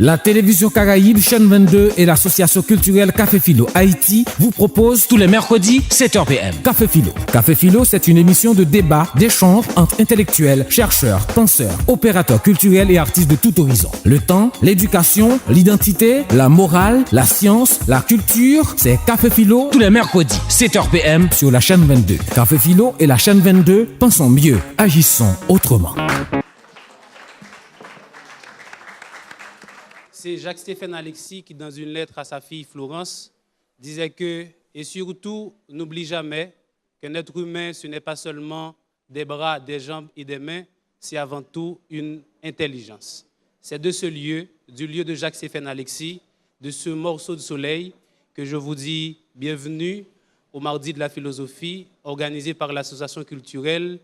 La télévision Caraïbe, chaîne 22 et l'association culturelle Café Philo Haïti vous proposent tous les mercredis 7h PM. Café Philo. Café Philo, c'est une émission de débat, d'échange entre intellectuels, chercheurs, penseurs, opérateurs culturels et artistes de tout horizon. Le temps, l'éducation, l'identité, la morale, la science, la culture, c'est Café Philo tous les mercredis 7h PM sur la chaîne 22. Café Philo et la chaîne 22, pensons mieux, agissons autrement. C'est Jacques-Stéphane Alexis qui, dans une lettre à sa fille Florence, disait que, et surtout, n'oublie jamais qu'un être humain, ce n'est pas seulement des bras, des jambes et des mains, c'est avant tout une intelligence. C'est de ce lieu, du lieu de Jacques-Stéphane Alexis, de ce morceau de soleil, que je vous dis bienvenue au Mardi de la philosophie, organisé par l'association culturelle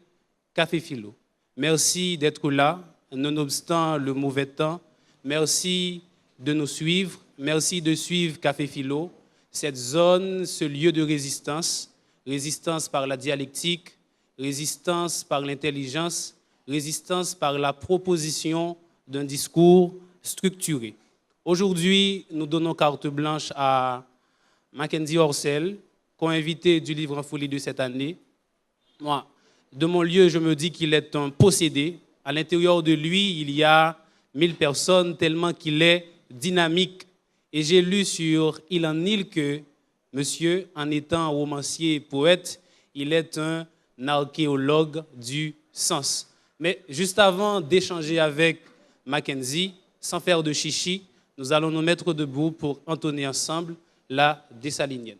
Café Philo. Merci d'être là, nonobstant le mauvais temps. Merci de nous suivre. Merci de suivre Café Philo, cette zone, ce lieu de résistance. Résistance par la dialectique, résistance par l'intelligence, résistance par la proposition d'un discours structuré. Aujourd'hui, nous donnons carte blanche à Mackenzie Orsel, co-invité du livre en folie de cette année. Moi, de mon lieu, je me dis qu'il est un possédé. À l'intérieur de lui, il y a 1000 personnes, tellement qu'il est dynamique. Et j'ai lu sur Il en Île que, monsieur, en étant romancier et poète, il est un archéologue du sens. Mais juste avant d'échanger avec Mackenzie, sans faire de chichi, nous allons nous mettre debout pour entonner ensemble la dessalinienne.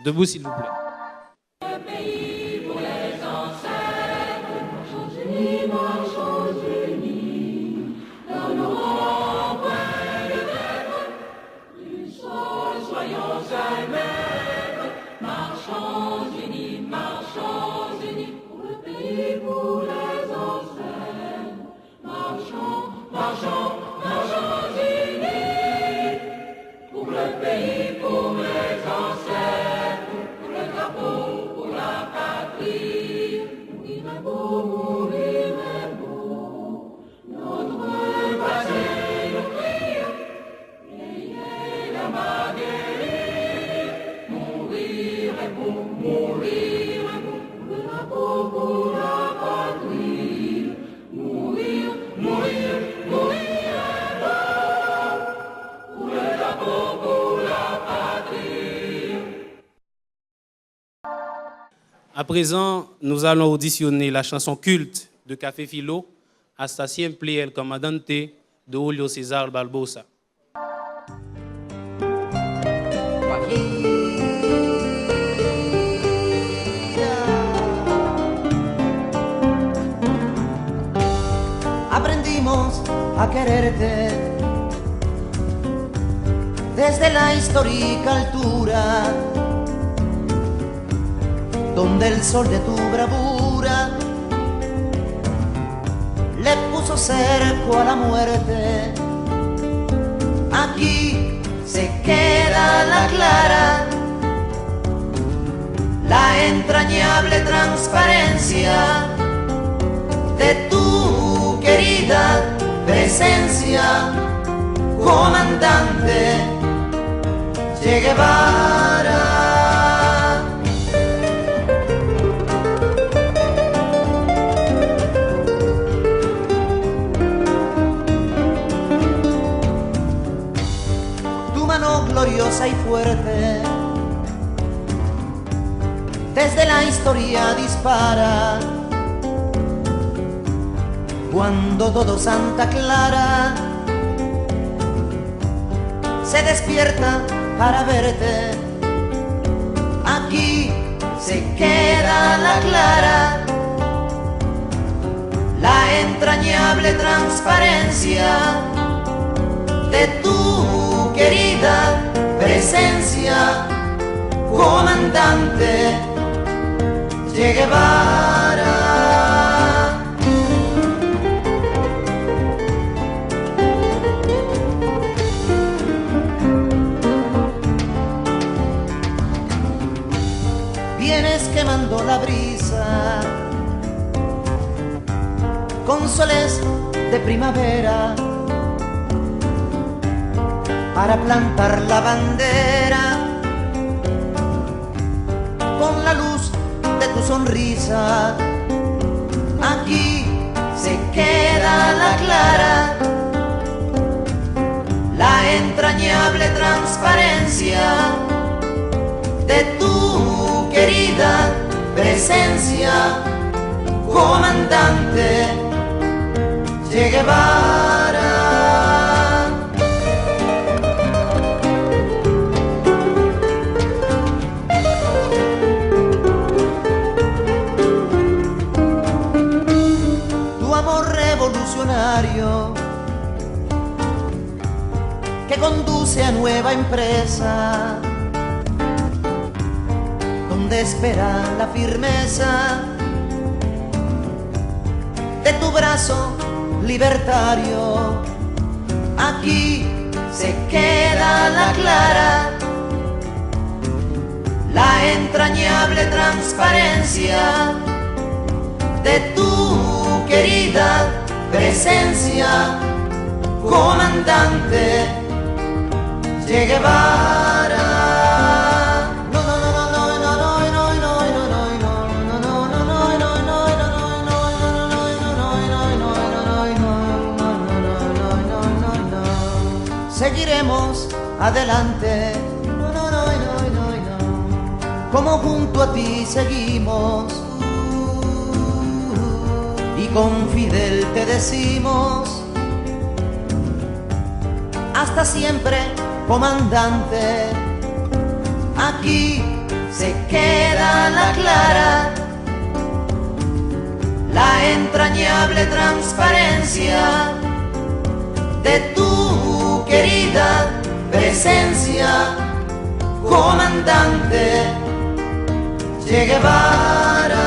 Debout, s'il vous plaît. Le pays pour les ancêtres, marchons unis, marchons unis, dans nos empreintes de terre, du sol, soyons un maître, marchons unis, pour le pays, pour les ancêtres, marchons, marchons, marchons unis, pour le pays, pour les ancêtres. À présent, nous allons auditionner la chanson culte de Café Philo, Hasta siempre el comandante, de Julio César Barbosa. Aprendimos a quererte desde la histórica altura, donde el sol de tu bravura le puso cerco a la muerte. Aquí se queda la clara, la entrañable transparencia de tu querida presencia, comandante Che Guevara. Gloriosa y fuerte, desde la historia dispara, cuando todo Santa Clara se despierta para verte. Aquí se queda la clara, la entrañable transparencia de tu querida presencia, comandante Che Guevara. Vienes quemando la brisa con soles de primavera, para plantar la bandera con la luz de tu sonrisa. Aquí se queda la clara, la entrañable transparencia de tu querida presencia, comandante Che Guevara. Tu amor revolucionario que conduce a nueva empresa, donde espera la firmeza de tu brazo libertario. Aquí se queda la clara, la entrañable transparencia de tu querida presencia, comandante Che Guevara. Seguiremos adelante, como junto a ti seguimos, y con Fidel te decimos, hasta siempre, comandante. Aquí se queda la clara, la entrañable transparencia de tu querida presencia, comandante Che Guevara.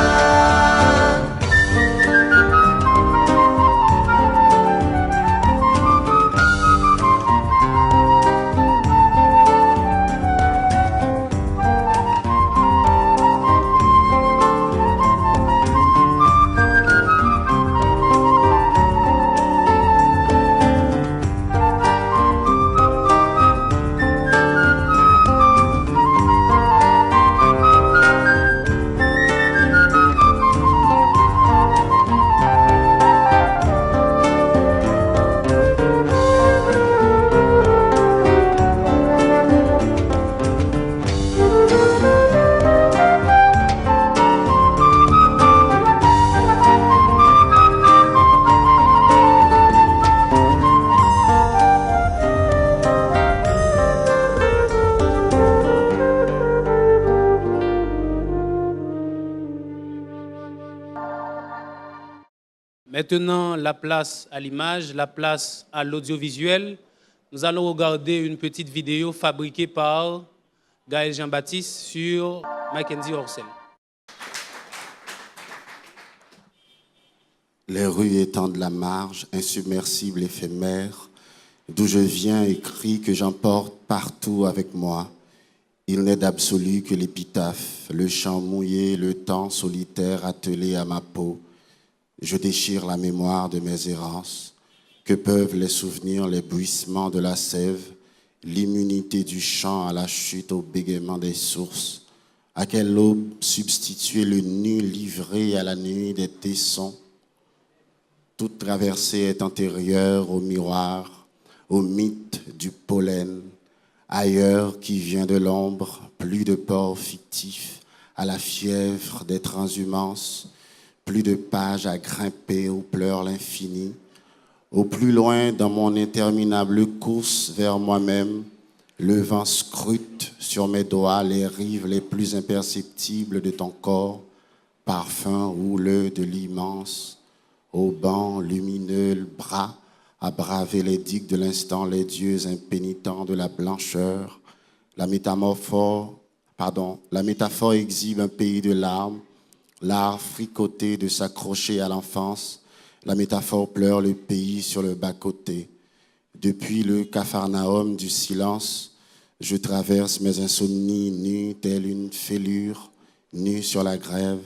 Maintenant, la place à l'image, la place à l'audiovisuel. Nous allons regarder une petite vidéo fabriquée par Gaël Jean-Baptiste sur Mackenzie Orsel. Les rues étendent la marge, insubmersible, éphémère, d'où je viens écrit que j'emporte partout avec moi. Il n'est d'absolu que l'épitaphe, le chant mouillé, le temps solitaire attelé à ma peau. Je déchire la mémoire de mes errances. Que peuvent les souvenirs, les bruissements de la sève, l'immunité du chant à la chute, au bégaiement des sources? À quelle aube substituer le nu livré à la nuit des tessons? Toute traversée est antérieure au miroir, au mythe du pollen. Ailleurs qui vient de l'ombre, plus de port fictif, à la fièvre des transhumances, plus de pages à grimper où pleure l'infini. Au plus loin, dans mon interminable course vers moi-même, le vent scrute sur mes doigts les rives les plus imperceptibles de ton corps, parfum houleux de l'immense, au banc lumineux le bras, à braver les digues de l'instant, les dieux impénitents de la blancheur. La métaphore exhibe un pays de larmes, l'art fricoté de s'accrocher à l'enfance. La métaphore pleure le pays sur le bas-côté. Depuis le capharnaüm du silence, je traverse mes insomnies nues telle une fêlure, nue sur la grève.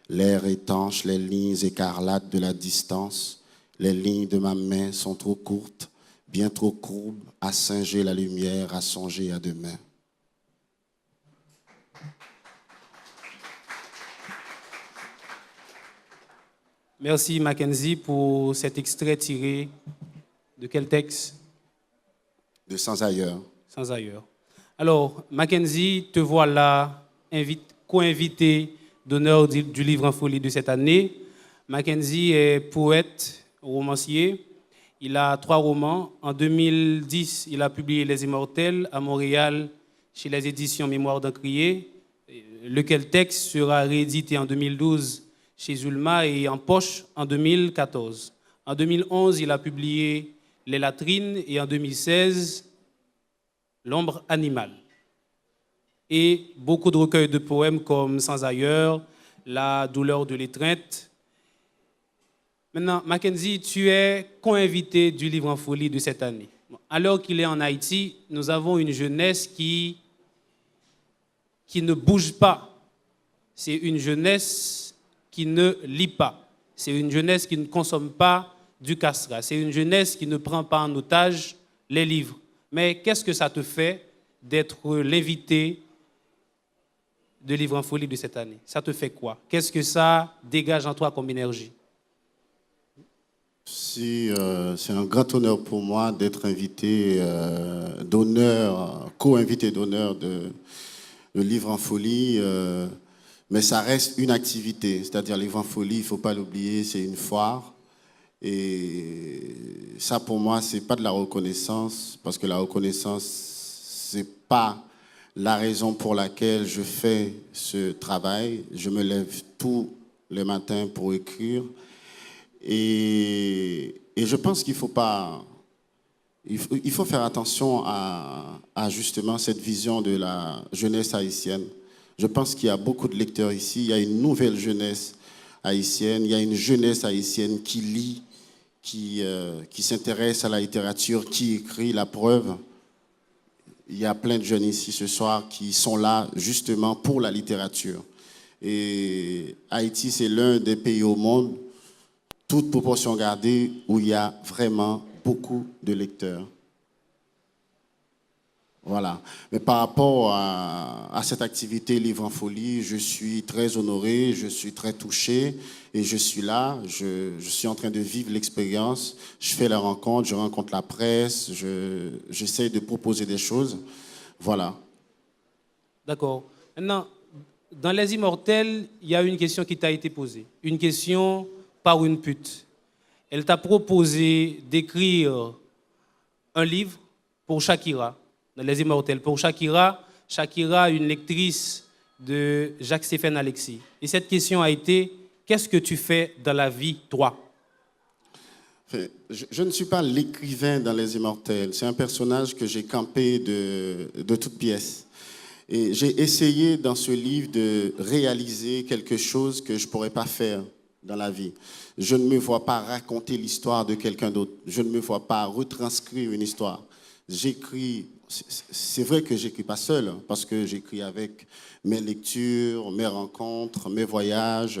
L'air étanche, les lignes écarlates de la distance. Les lignes de ma main sont trop courtes, bien trop courbe à singer la lumière, à songer à demain. Merci Mackenzie pour cet extrait tiré de quel texte? De Sans ailleurs. Sans ailleurs. Alors, Mackenzie, te voilà co-invité d'honneur du livre en folie de cette année. Mackenzie est poète, romancier. Il a 3 romans. En 2010, il a publié Les Immortels à Montréal chez les éditions Mémoire d'Encrier, lequel texte sera réédité en 2012 chez Zulma et en poche en 2014. En 2011, il a publié Les Latrines et en 2016, L'ombre animale. Et beaucoup de recueils de poèmes comme Sans ailleurs, La douleur de l'étreinte. Maintenant, Mackenzie, tu es co-invité du livre en folie de cette année. Alors qu'il est en Haïti, nous avons une jeunesse qui ne bouge pas. C'est une jeunesse qui ne lit pas. C'est une jeunesse qui ne consomme pas du castrat. C'est une jeunesse qui ne prend pas en otage les livres. Mais qu'est-ce que ça te fait d'être l'invité de Livre en folie de cette année? Ça te fait quoi? Qu'est-ce que ça dégage en toi comme énergie? C'est un grand honneur pour moi d'être invité d'honneur, co-invité d'honneur de Livre en folie. Mais ça reste une activité, c'est-à-dire Livre en folie, il ne faut pas l'oublier, c'est une foire. Et ça, pour moi, ce n'est pas de la reconnaissance, parce que la reconnaissance, ce n'est pas la raison pour laquelle je fais ce travail. Je me lève tous les matins pour écrire. Et je pense qu'il faut pas... Il faut faire attention à justement cette vision de la jeunesse haïtienne. Je pense qu'il y a beaucoup de lecteurs ici. Il y a une nouvelle jeunesse haïtienne. Il y a une jeunesse haïtienne qui lit, qui s'intéresse à la littérature, qui écrit. La preuve, il y a plein de jeunes ici ce soir qui sont là justement pour la littérature. Et Haïti, c'est l'un des pays au monde, toute proportion gardée, où il y a vraiment beaucoup de lecteurs. Voilà. Mais par rapport à cette activité Livre en folie, je suis très honoré, je suis très touché et je suis là, je suis en train de vivre l'expérience, je fais la rencontre, je rencontre la presse, j'essaie de proposer des choses. Voilà. D'accord. Maintenant, dans Les Immortels, il y a une question qui t'a été posée. Une question par une pute. Elle t'a proposé d'écrire un livre pour Shakira, dans Les Immortels. Pour Shakira, une lectrice de Jacques-Stéphane Alexis. Et cette question a été, qu'est-ce que tu fais dans la vie, toi? Je ne suis pas l'écrivain dans Les Immortels. C'est un personnage que j'ai campé de toutes pièces. Et j'ai essayé dans ce livre de réaliser quelque chose que je ne pourrais pas faire dans la vie. Je ne me vois pas raconter l'histoire de quelqu'un d'autre. Je ne me vois pas retranscrire une histoire. J'écris, c'est vrai que j'écris pas seul, parce que j'écris avec mes lectures, mes rencontres, mes voyages.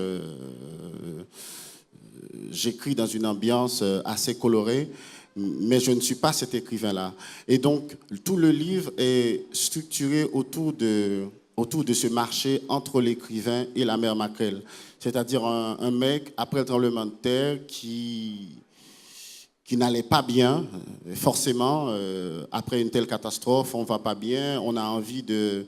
J'écris dans une ambiance assez colorée, mais je ne suis pas cet écrivain-là. Et donc, tout le livre est structuré autour de ce marché entre l'écrivain et la mère Maquelle. C'est-à-dire un mec, après le tremblement de terre, qui n'allait pas bien. Forcément, après une telle catastrophe, on ne va pas bien. On a envie de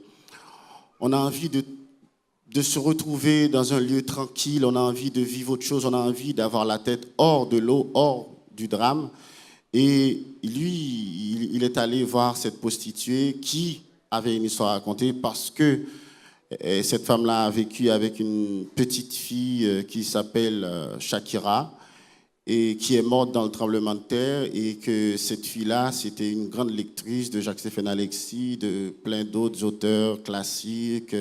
se retrouver dans un lieu tranquille. On a envie de vivre autre chose. On a envie d'avoir la tête hors de l'eau, hors du drame. Et lui, il est allé voir cette prostituée qui avait une histoire à raconter parce que cette femme-là a vécu avec une petite fille qui s'appelle Shakira et qui est morte dans le tremblement de terre, et que cette fille-là, c'était une grande lectrice de Jacques-Stéphane Alexis, de plein d'autres auteurs classiques,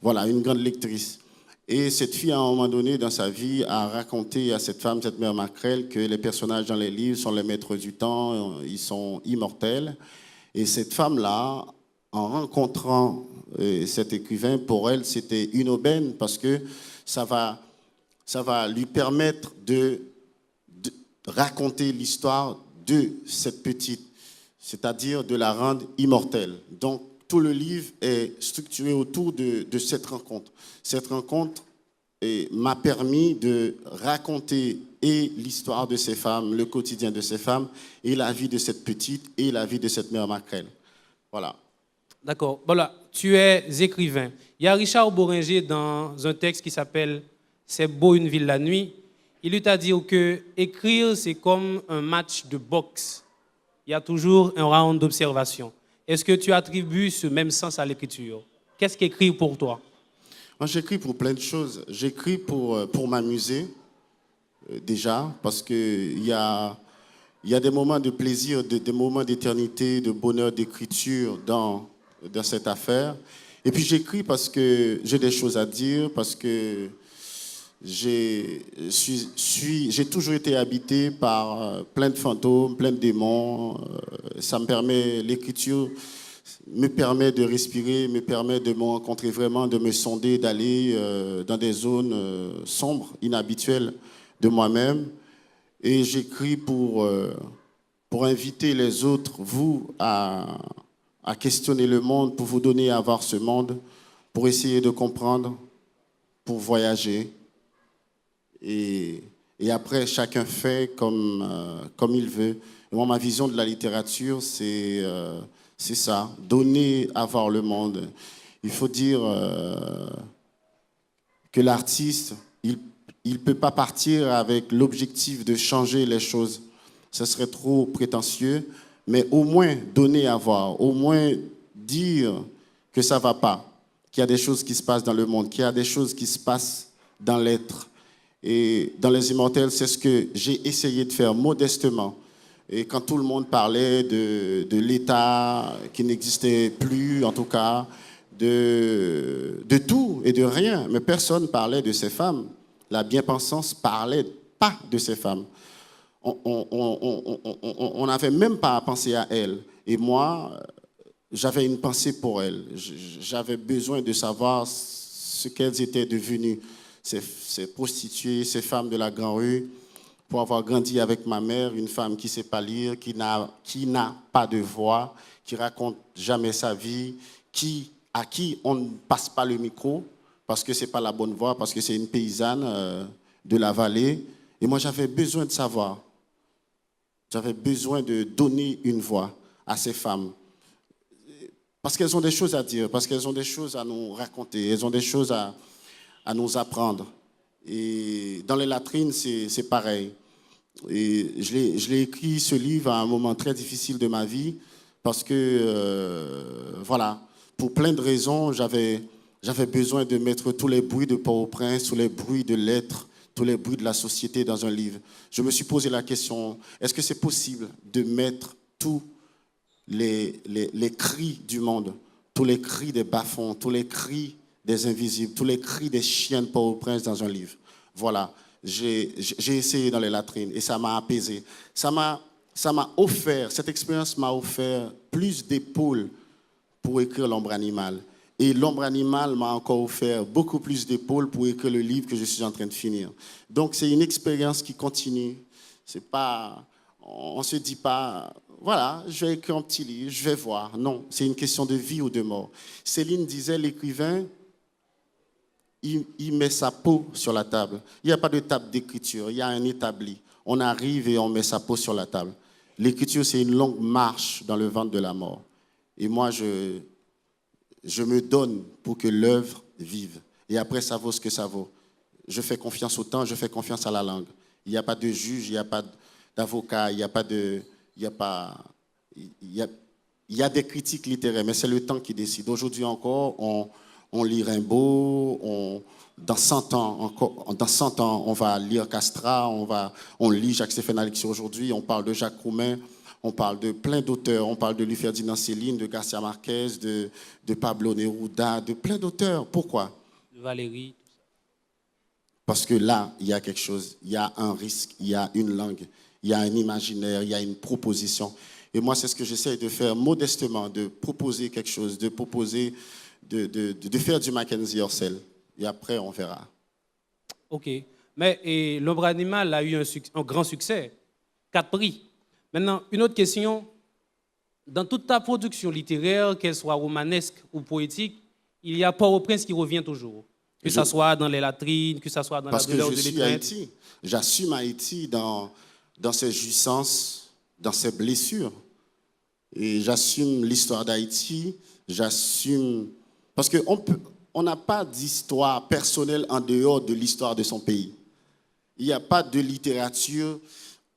voilà, une grande lectrice. Et cette fille, à un moment donné dans sa vie, a raconté à cette femme, cette mère Maquelle, que les personnages dans les livres sont les maîtres du temps, ils sont immortels. Et cette femme-là, en rencontrant cet écrivain, pour elle, c'était une aubaine, parce que ça va lui permettre de raconter l'histoire de cette petite, c'est-à-dire de la rendre immortelle. Donc, tout le livre est structuré autour de cette rencontre. Cette rencontre m'a permis de raconter et l'histoire de ces femmes, le quotidien de ces femmes, et la vie de cette petite et la vie de cette mère Maquerelle. Voilà. D'accord. Voilà, tu es écrivain. Il y a Richard Boringer dans un texte qui s'appelle « C'est beau une ville la nuit ». Il lui a dit que écrire, c'est comme un match de boxe. Il y a toujours un round d'observation. Est-ce que tu attribues ce même sens à l'écriture? Qu'est-ce qu'écrire pour toi? Moi, j'écris pour plein de choses. J'écris pour m'amuser, déjà, parce qu'il y a des moments de plaisir, des moments d'éternité, de bonheur, d'écriture dans cette affaire. Et puis, j'écris parce que j'ai des choses à dire, parce que j'ai toujours été habité par plein de fantômes, plein de démons. Ça me permet, l'écriture me permet de respirer, me permet de me rencontrer vraiment, de me sonder, d'aller dans des zones sombres, inhabituelles de moi-même. Et j'écris pour inviter les autres, vous, à questionner le monde, pour vous donner à voir ce monde, pour essayer de comprendre, pour voyager. Et après, chacun fait comme il veut. Et moi, ma vision de la littérature, c'est ça, donner à voir le monde. Il faut dire que l'artiste, il ne peut pas partir avec l'objectif de changer les choses. Ce serait trop prétentieux, mais au moins donner à voir, au moins dire que ça ne va pas, qu'il y a des choses qui se passent dans le monde, qu'il y a des choses qui se passent dans l'être. Et dans Les Immortels, c'est ce que j'ai essayé de faire modestement. Et quand tout le monde parlait de l'État qui n'existait plus, en tout cas, de tout et de rien, mais personne ne parlait de ces femmes. La bien-pensance ne parlait pas de ces femmes. On n'avait même pas à penser à elles. Et moi, j'avais une pensée pour elles. J'avais besoin de savoir ce qu'elles étaient devenues. Ces prostituées, ces femmes de la Grande Rue, pour avoir grandi avec ma mère, une femme qui ne sait pas lire, qui n'a pas de voix, qui raconte jamais sa vie, à qui on ne passe pas le micro parce que ce n'est pas la bonne voix, parce que c'est une paysanne de la vallée. Et moi, j'avais besoin de savoir. J'avais besoin de donner une voix à ces femmes. Parce qu'elles ont des choses à dire, parce qu'elles ont des choses à nous raconter, elles ont des choses à nous apprendre. Et dans les latrines, c'est pareil. Et je l'ai écrit, ce livre, à un moment très difficile de ma vie, parce que, voilà, pour plein de raisons, j'avais besoin de mettre tous les bruits de Port-au-Prince, tous les bruits de l'être, tous les bruits de la société dans un livre. Je me suis posé la question, est-ce que c'est possible de mettre tous les cris du monde, tous les cris des bas-fonds, tous les cris des invisibles, tous les cris des chiens de Port-au-Prince dans un livre? Voilà, j'ai essayé dans les latrines et ça m'a apaisé. Ça m'a offert, cette expérience m'a offert plus d'épaules pour écrire L'Ombre Animale. Et L'Ombre Animale m'a encore offert beaucoup plus d'épaules pour écrire le livre que je suis en train de finir. Donc c'est une expérience qui continue. C'est pas, on ne se dit pas, voilà, je vais écrire un petit livre, je vais voir. Non, c'est une question de vie ou de mort. Céline disait, l'écrivain, il met sa peau sur la table. Il n'y a pas de table d'écriture, il y a un établi. On arrive et on met sa peau sur la table. L'écriture, c'est une longue marche dans le ventre de la mort. Et moi, je me donne pour que l'œuvre vive. Et après, ça vaut ce que ça vaut. Je fais confiance au temps, je fais confiance à la langue. Il n'y a pas de juge, il n'y a pas d'avocat, il y a des critiques littéraires, mais c'est le temps qui décide. Aujourd'hui encore, on lit Rimbaud, dans 100 ans, on va lire Castra, on lit Jacques-Stéphane Alexis aujourd'hui, on parle de Jacques Roumain, on parle de plein d'auteurs, on parle de Louis-Ferdinand Céline, de Garcia Marquez, de Pablo Neruda, de plein d'auteurs. Pourquoi? Valérie. Parce que là, il y a quelque chose, il y a un risque, il y a une langue, il y a un imaginaire, il y a une proposition. Et moi, c'est ce que j'essaie de faire modestement, de proposer quelque chose, de proposer, de faire du Mackenzie Orsel. Et après, on verra. OK. Mais L'Ombre Animale a eu un grand succès. 4 prix. Maintenant, une autre question. Dans toute ta production littéraire, qu'elle soit romanesque ou poétique, il y a Port-au-Prince qui revient toujours. Que ce soit dans les latrines, que ce soit dans Parce la que douleur je de suis l'étreinte. Haïti. J'assume Haïti dans ses jouissances, dans ses blessures. Et j'assume l'histoire d'Haïti. J'assume... Parce qu'on n'a pas d'histoire personnelle en dehors de l'histoire de son pays. Il n'y a pas de littérature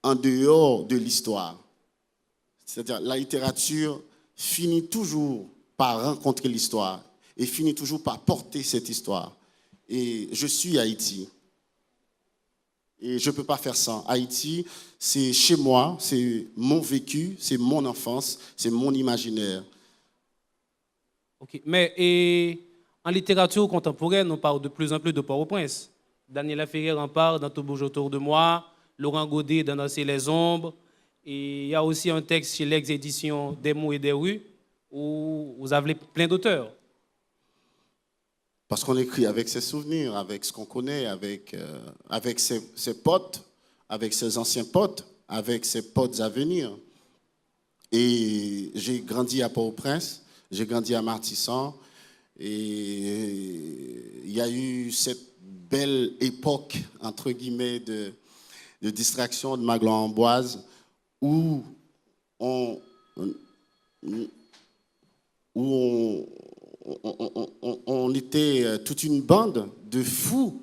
en dehors de l'histoire. C'est-à-dire la littérature finit toujours par rencontrer l'histoire et finit toujours par porter cette histoire. Et je suis Haïti. Et je ne peux pas faire sans. Haïti, c'est chez moi, c'est mon vécu, c'est mon enfance, c'est mon imaginaire. Ok. Mais et, en littérature contemporaine, on parle de plus en plus de Port-au-Prince. Daniela Ferrer en parle dans Tout bouge autour de moi. Laurent Godet dans Danser les ombres. Et il y a aussi un texte chez l'ex-édition Des mots et des rues où vous avez plein d'auteurs. Parce qu'on écrit avec ses souvenirs, avec ce qu'on connaît, avec ses potes, avec ses anciens potes, avec ses potes à venir. Et j'ai grandi à Port-au-Prince, j'ai grandi à Martissan, et il y a eu cette belle époque, entre guillemets, de distraction de Magloire-Amboise, où on était toute une bande de fous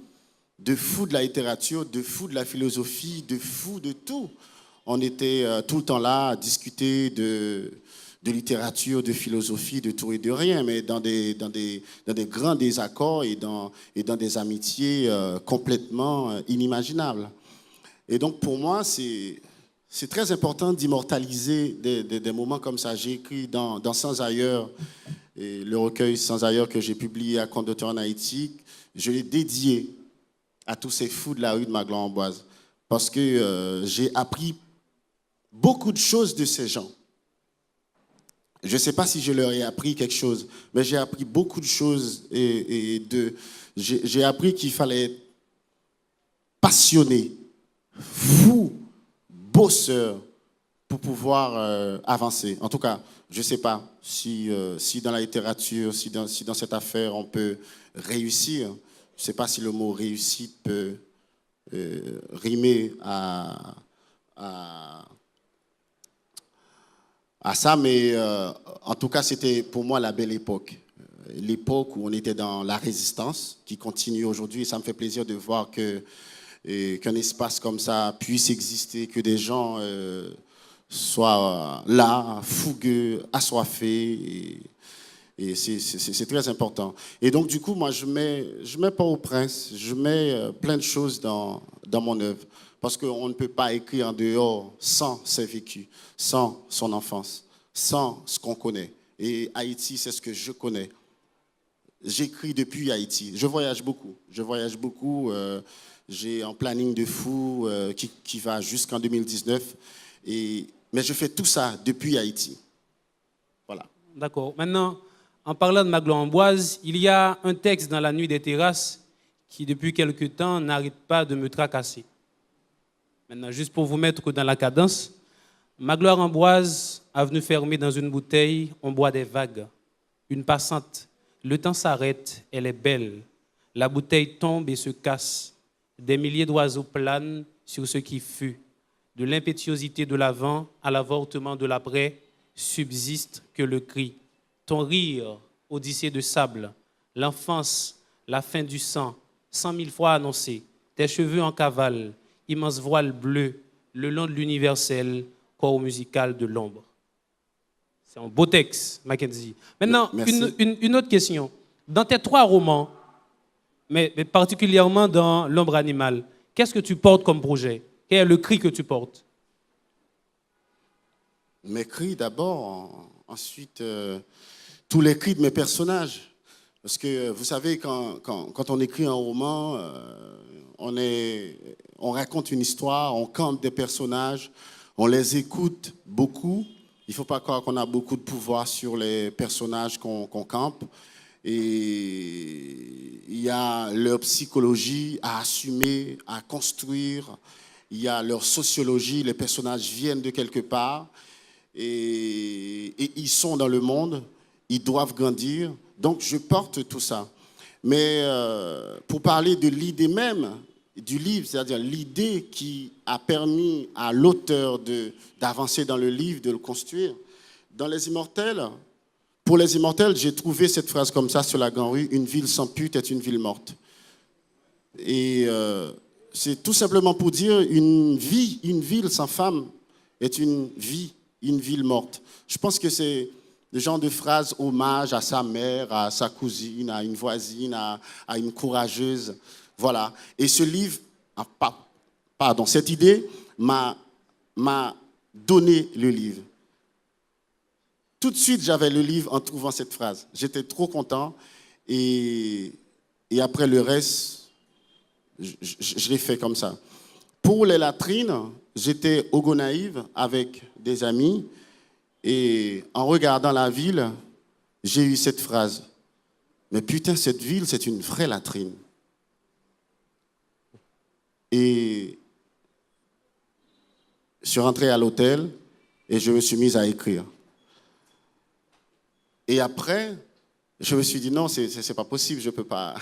de la littérature, de fous de la philosophie, de fous de tout. On était tout le temps là à discuter de littérature, de philosophie, de tout et de rien, mais dans des grands désaccords et dans des amitiés complètement inimaginables. Et donc pour moi, c'est très important d'immortaliser des moments comme ça. J'ai écrit dans Sans ailleurs, et le recueil Sans ailleurs que j'ai publié à Compte d'auteur en Haïti, je l'ai dédié à tous ces fous de la rue de Magloire-Amboise. Parce que j'ai appris beaucoup de choses de ces gens. Je ne sais pas si je leur ai appris quelque chose, mais j'ai appris beaucoup de choses j'ai appris qu'il fallait être passionné, fou, bosseur pour pouvoir avancer. En tout cas, je ne sais pas si dans la littérature, si dans cette affaire, on peut réussir. Je ne sais pas si le mot réussite peut rimer à ça, mais en tout cas, c'était pour moi la belle époque. L'époque où on était dans la résistance, qui continue aujourd'hui. Et ça me fait plaisir de voir qu'un espace comme ça puisse exister, que des gens soient là, fougueux, assoiffés. Et c'est très important. Et donc, du coup, moi, je mets Port-au-Prince, je mets plein de choses dans mon œuvre. Parce qu'on ne peut pas écrire en dehors sans ses vécus, sans son enfance, sans ce qu'on connaît. Et Haïti, c'est ce que je connais. J'écris depuis Haïti. Je voyage beaucoup. J'ai un planning de fou qui va jusqu'en 2019. Mais je fais tout ça depuis Haïti. Voilà. D'accord. Maintenant, en parlant de Magloire-Amboise, il y a un texte dans La Nuit des terrasses qui, depuis quelque temps, n'arrête pas de me tracasser. Maintenant, juste pour vous mettre dans la cadence, Magloire-Amboise, avenue fermée dans une bouteille, on boit des vagues. Une passante, le temps s'arrête, elle est belle. La bouteille tombe et se casse. Des milliers d'oiseaux planent sur ce qui fut. De l'impétuosité de l'avant à l'avortement de l'après, subsiste que le cri. Ton rire, odyssée de sable, l'enfance, la fin du sang, 100 000 fois annoncé, tes cheveux en cavale, immense voile bleu, le long de l'universel, corps musical de l'ombre. C'est un beau texte, Mackenzie. Maintenant, une autre question. Dans tes 3 romans, mais particulièrement dans L'ombre animale, qu'est-ce que tu portes comme projet? Quel est le cri que tu portes? Mes cris d'abord, ensuite tous les cris de mes personnages. Parce que vous savez, quand on écrit un roman, on raconte une histoire, on campe des personnages, on les écoute beaucoup. Il ne faut pas croire qu'on a beaucoup de pouvoir sur les personnages qu'on campe. Et il y a leur psychologie à assumer, à construire. il y a leur sociologie, les personnages viennent de quelque part et ils sont dans le monde, ils doivent grandir. Donc je porte tout ça. Mais pour parler de l'idée même du livre, c'est-à-dire l'idée qui a permis à l'auteur d'avancer dans le livre, de le construire, dans Les Immortels, pour Les Immortels, j'ai trouvé cette phrase comme ça sur la grande rue: une ville sans pute est une ville morte. Et c'est tout simplement pour dire une ville sans femme est une ville morte. Je pense que c'est le genre de phrase hommage à sa mère, à sa cousine, à une voisine, à une courageuse. Voilà. Et ce livre, cette idée m'a donné le livre. Tout de suite, j'avais le livre en trouvant cette phrase. J'étais trop content. Et après le reste, je l'ai fait comme ça. Pour les latrines, j'étais au Gonaïve avec des amis. Et en regardant la ville, j'ai eu cette phrase: mais putain, cette ville, c'est une vraie latrine. Et je suis rentré à l'hôtel et je me suis mis à écrire. Et après, je me suis dit non, c'est pas possible, je peux pas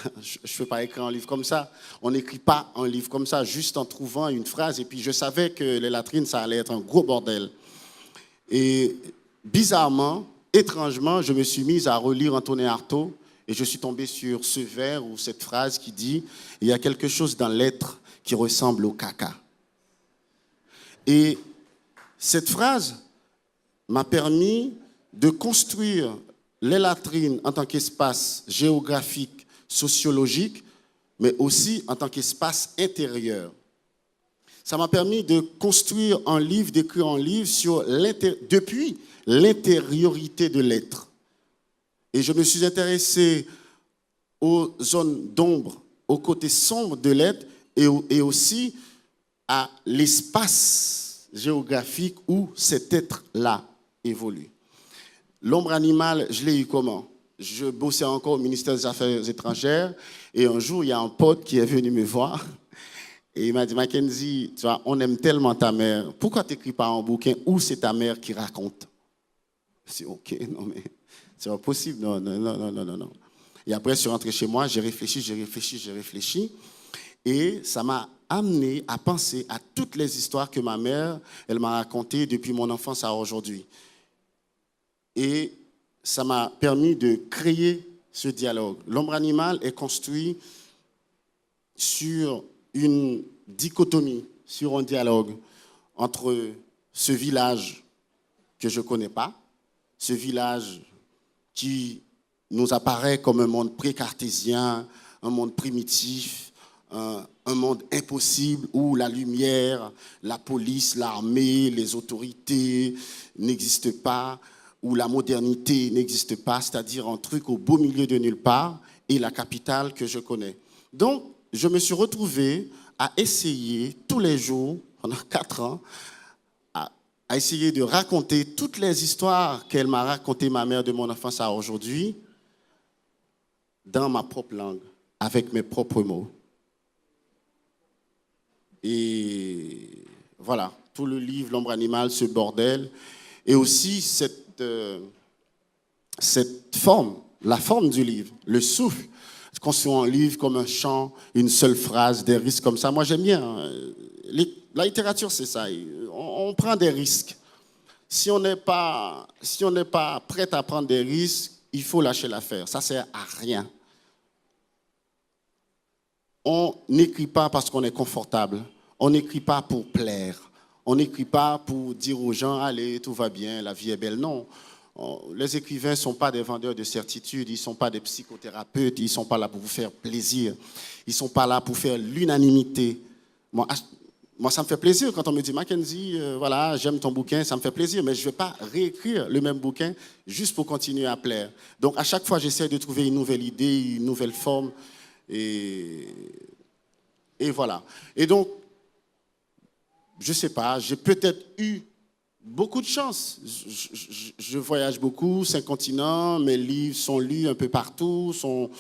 écrire un livre comme ça. On n'écrit pas un livre comme ça, juste en trouvant une phrase. Et puis je savais que les latrines, ça allait être un gros bordel. Et bizarrement, étrangement, je me suis mis à relire Antonin Artaud et je suis tombé sur ce vers ou cette phrase qui dit: il y a quelque chose dans l'être qui ressemble au caca. Et cette phrase m'a permis de construire les latrines en tant qu'espace géographique, sociologique, mais aussi en tant qu'espace intérieur. Ça m'a permis de construire un livre, d'écrire un livre depuis l'intériorité de l'être. Et je me suis intéressé aux zones d'ombre, aux côtés sombres de l'être et aussi à l'espace géographique où cet être-là évolue. L'ombre animale, je l'ai eu comment? Je bossais encore au ministère des Affaires étrangères et un jour, il y a un pote qui est venu me voir et il m'a dit: Mackenzie, tu vois, on aime tellement ta mère, pourquoi tu n'écris pas un bouquin où c'est ta mère qui raconte? Je dis: ok, non mais c'est pas possible, non. Et après, je suis rentré chez moi, j'ai réfléchi et ça m'a amené à penser à toutes les histoires que ma mère, elle m'a racontées depuis mon enfance à aujourd'hui. Et ça m'a permis de créer ce dialogue. L'ombre animale est construit sur une dichotomie, sur un dialogue entre ce village que je ne connais pas, ce village qui nous apparaît comme un monde pré-cartésien, un monde primitif, un monde impossible où la lumière, la police, l'armée, les autorités n'existent pas, où la modernité n'existe pas, c'est-à-dire un truc au beau milieu de nulle part, et la capitale que je connais. Donc, je me suis retrouvé à essayer tous les jours, pendant 4 ans, à essayer de raconter toutes les histoires qu'elle m'a racontées, ma mère, de mon enfance à aujourd'hui, dans ma propre langue, avec mes propres mots. Et voilà, tout le livre, L'ombre animale, ce bordel, et aussi cette forme, la forme du livre, le souffle. Construire un livre comme un chant, une seule phrase, des risques comme ça. Moi, j'aime bien. La littérature, c'est ça. On prend des risques. Si on n'est pas prêt à prendre des risques, il faut lâcher l'affaire. Ça ne sert à rien. On n'écrit pas parce qu'on est confortable. On n'écrit pas pour plaire. On n'écrit pas pour dire aux gens: allez, tout va bien, la vie est belle. Non. Les écrivains ne sont pas des vendeurs de certitudes, ils ne sont pas des psychothérapeutes, ils ne sont pas là pour vous faire plaisir, ils ne sont pas là pour faire l'unanimité. Moi, ça me fait plaisir quand on me dit: Mackenzie, voilà, j'aime ton bouquin, ça me fait plaisir, mais je ne vais pas réécrire le même bouquin juste pour continuer à plaire. Donc, à chaque fois, j'essaie de trouver une nouvelle idée, une nouvelle forme, et voilà. Et donc, je ne sais pas, j'ai peut-être eu beaucoup de chance. Je voyage beaucoup, 5 continents, mes livres sont lus un peu partout, sont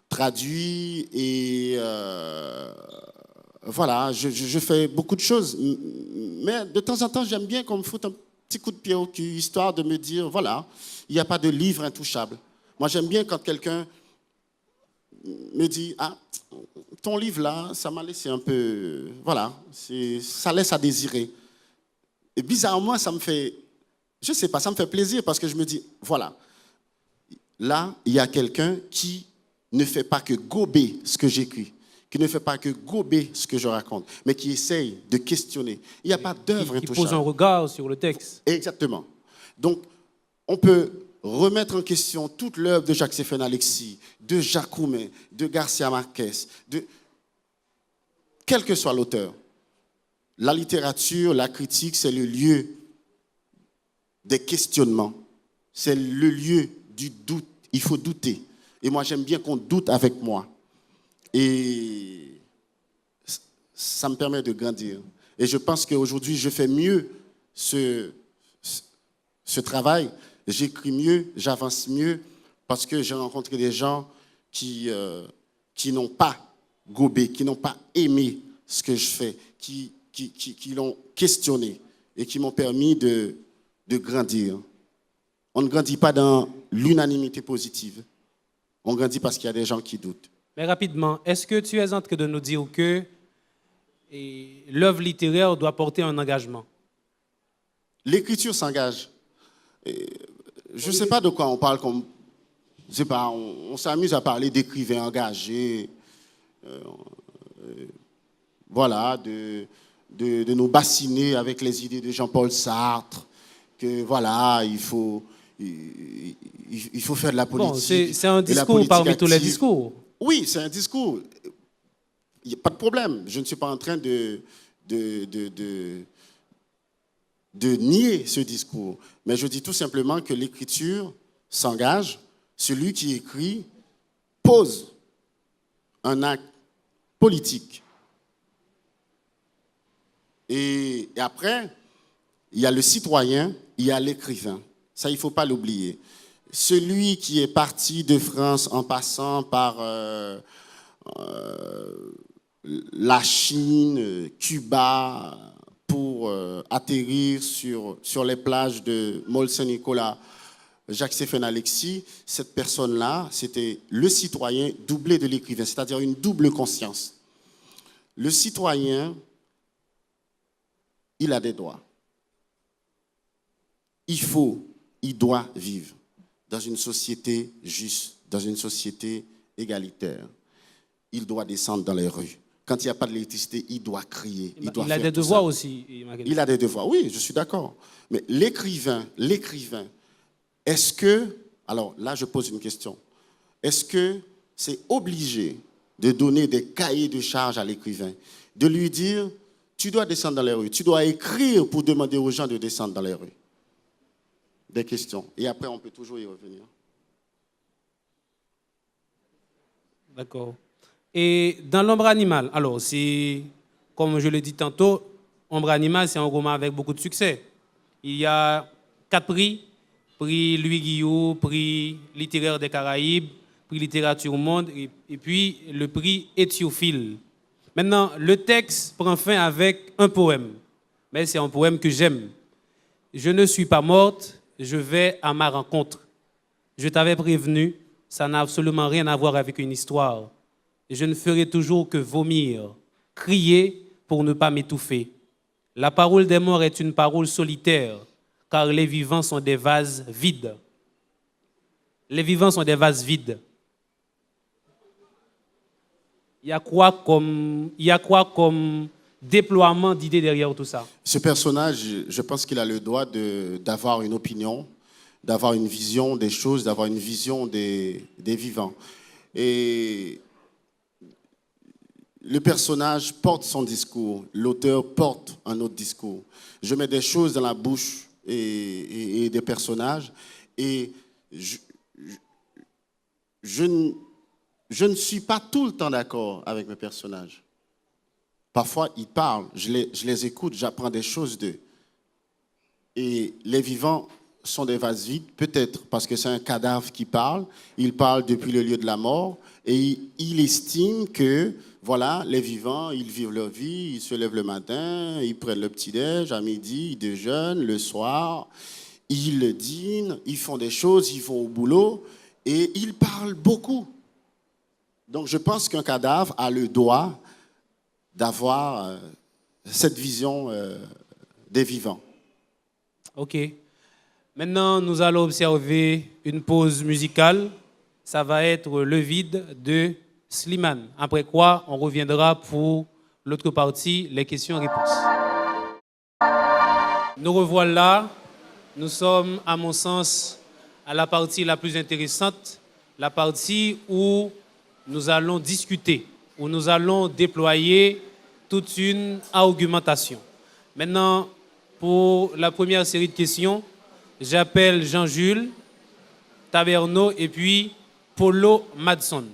traduits et voilà, je fais beaucoup de choses. Mais de temps en temps, j'aime bien qu'on me foute un petit coup de pied au cul, histoire de me dire, voilà, il n'y a pas de livre intouchable. Moi, j'aime bien quand quelqu'un me dit, ah, ton livre là, ça m'a laissé un peu, voilà, ça laisse à désirer. Et bizarrement, ça me fait, je ne sais pas, ça me fait plaisir parce que je me dis, voilà, là, il y a quelqu'un qui ne fait pas que gober ce que j'écris, qui ne fait pas que gober ce que je raconte, mais qui essaye de questionner. Il n'y a pas d'œuvre Qui intouchable. pose un regard sur le texte. Exactement. Donc, on peut remettre en question toute l'œuvre de Jacques-Séphane Alexis, de Jacques Roumet, de Garcia Marquez, quel que soit l'auteur. La littérature, la critique, c'est le lieu des questionnements. C'est le lieu du doute. Il faut douter. Et moi, j'aime bien qu'on doute avec moi. Et ça me permet de grandir. Et je pense qu'aujourd'hui, je fais mieux ce travail. J'écris mieux, j'avance mieux, parce que j'ai rencontré des gens qui n'ont pas gobé, qui n'ont pas aimé ce que je fais, qui l'ont questionné et qui m'ont permis de grandir. On ne grandit pas dans l'unanimité positive. On grandit parce qu'il y a des gens qui doutent. Mais rapidement, est-ce que tu es en train de nous dire que l'œuvre littéraire doit porter un engagement? L'écriture s'engage. Je ne sais pas de quoi on parle. Je sais pas, on s'amuse à parler d'écrivains engagés. Voilà, de nous bassiner avec les idées de Jean-Paul Sartre. Que voilà, il faut faire de la politique. Bon, c'est un discours parmi tous les discours. Oui, c'est un discours. Il n'y a pas de problème. Je ne suis pas en train de nier ce discours. Mais je dis tout simplement que l'écriture s'engage. Celui qui écrit pose un acte politique. Et après, il y a le citoyen, il y a l'écrivain. Ça, il ne faut pas l'oublier. Celui qui est parti de France en passant par la Chine, Cuba, pour atterrir sur les plages de Mont-Saint-Nicolas, Jacques-Séphane Alexis, cette personne-là, c'était le citoyen doublé de l'écrivain, c'est-à-dire une double conscience. Le citoyen, il a des droits. Il doit vivre dans une société juste, dans une société égalitaire. Il doit descendre dans les rues. Quand il n'y a pas d'électricité, il doit crier. Il a des devoirs aussi. Il a des devoirs, oui, je suis d'accord. Mais l'écrivain, est-ce que, alors là je pose une question, est-ce que c'est obligé de donner des cahiers de charges à l'écrivain, de lui dire, tu dois descendre dans les rues, tu dois écrire pour demander aux gens de descendre dans les rues? Des questions. Et après, on peut toujours y revenir. D'accord. Et dans l'ombre animale, alors, c'est, comme je l'ai dit tantôt, Ombre animale, c'est un roman avec beaucoup de succès. Il y a 4 prix. Prix Louis Guillot, prix littéraire des Caraïbes, prix littérature au monde, et puis le prix Éthiophile. Maintenant, le texte prend fin avec un poème. Mais c'est un poème que j'aime. Je ne suis pas morte, je vais à ma rencontre. Je t'avais prévenu, ça n'a absolument rien à voir avec une histoire. Je ne ferai toujours que vomir, crier pour ne pas m'étouffer. La parole des morts est une parole solitaire, car les vivants sont des vases vides. Les vivants sont des vases vides. Il y a quoi comme déploiement d'idées derrière tout ça? Ce personnage, je pense qu'il a le droit d'avoir une opinion, d'avoir une vision des choses, d'avoir une vision des vivants. Et le personnage porte son discours, l'auteur porte un autre discours. Je mets des choses dans la bouche et des personnages, et je ne suis pas tout le temps d'accord avec mes personnages. Parfois, ils parlent, je les écoute, j'apprends des choses d'eux. Et les vivants sont des vases vides, peut-être parce que c'est un cadavre qui parle. Il parle depuis le lieu de la mort et il estime que, voilà, les vivants, ils vivent leur vie, ils se lèvent le matin, ils prennent le petit-déj, à midi, ils déjeunent, le soir, ils dînent, ils font des choses, ils vont au boulot et ils parlent beaucoup. Donc je pense qu'un cadavre a le droit d'avoir cette vision des vivants. OK. Maintenant, nous allons observer une pause musicale. Ça va être Le Vide de Slimane. Après quoi, on reviendra pour l'autre partie, les questions-réponses. Nous revoilà. Nous sommes, à mon sens, à la partie la plus intéressante, la partie où nous allons discuter, où nous allons déployer toute une argumentation. Maintenant, pour la première série de questions, j'appelle Jean-Jules Taberneau et puis Polo Madson.